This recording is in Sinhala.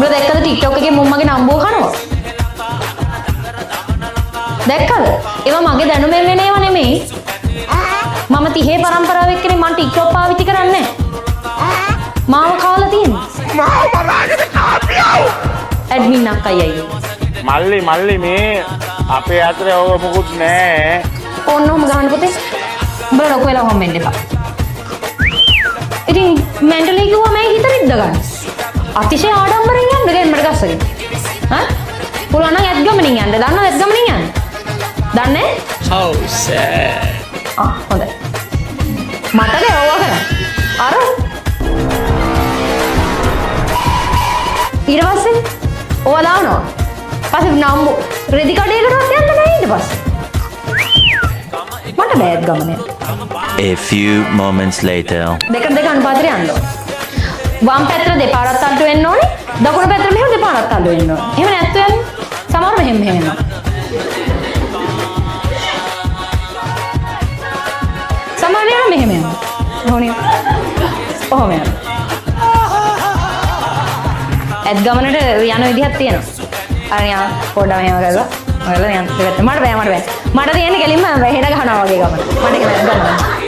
උඹ දැක්කද TikTok එකේ මුම්මගේ නම්බුව කනවා? දැක්කද? ඒවා මගේ දැනුමෙන් වෙන ඒවා නෙමෙයි. මම 30 පරම්පරාව එක්කනේ මම TikTok පාවිච්චි කරන්නේ. මාව කාලා තියෙන්නේ. මාව බලාගෙන කාපියෝ. ඇඩ්මින් අක්කයි. මල්ලි මේ අපේ අතරේ ඕව මොකුත් නෑ. ඕන්නෝම ගහන්න පුතේ. උඹ ලොකු වෙලා හොම්බෙන්න එපා. ඉතින් මෙන්ටලි කිව්වා මම හිත රිද්ද ගන්න. අතිශය ආඩම්බරෙන් යන්න ගෙම්මඩ ගස්සගෙන. හා? පුළුවන් නම් ඇත් ගමනින් යන්න. දන්නවද ඇත් ගමනින් යන්න? දන්නේ? How sad. හොඳයි. මටද ඕවා කරා. අර ඊට පස්සේ ඕවා දානවා. පස්සේ නම්බු රෙදි කඩේකටවත් යන්න නෑ ඊට පස්සේ. මට බෑත් ගමනේ. A few moments later. දෙක අනුපාතයට යන්න ඕනේ. වම් පැත්තට දෙපාරක් තල්ලු වෙන්න ඕනේ. දකුණු පැත්තට මෙහෙම දෙපාරක් තල්ලු වෙන්න ඕනේ. එහෙම නැත්තු යන්නේ. සමහරව මෙහෙම යනවා. සමහරව යනවා මෙහෙම යනවා. ඕනේ. ඔහොම යනවා. ඇත් ගමනට යන විදිහක් තියෙනවා. අර යා පොඩ්ඩක් මෙහෙම කරලා ඔයාලා යන්න දෙන්න. මට බෑ. මට තියෙන්නේ කෙලින්ම හෙන ගහනවා වගේ ගමන. මට ඒක නෑ ගන්න.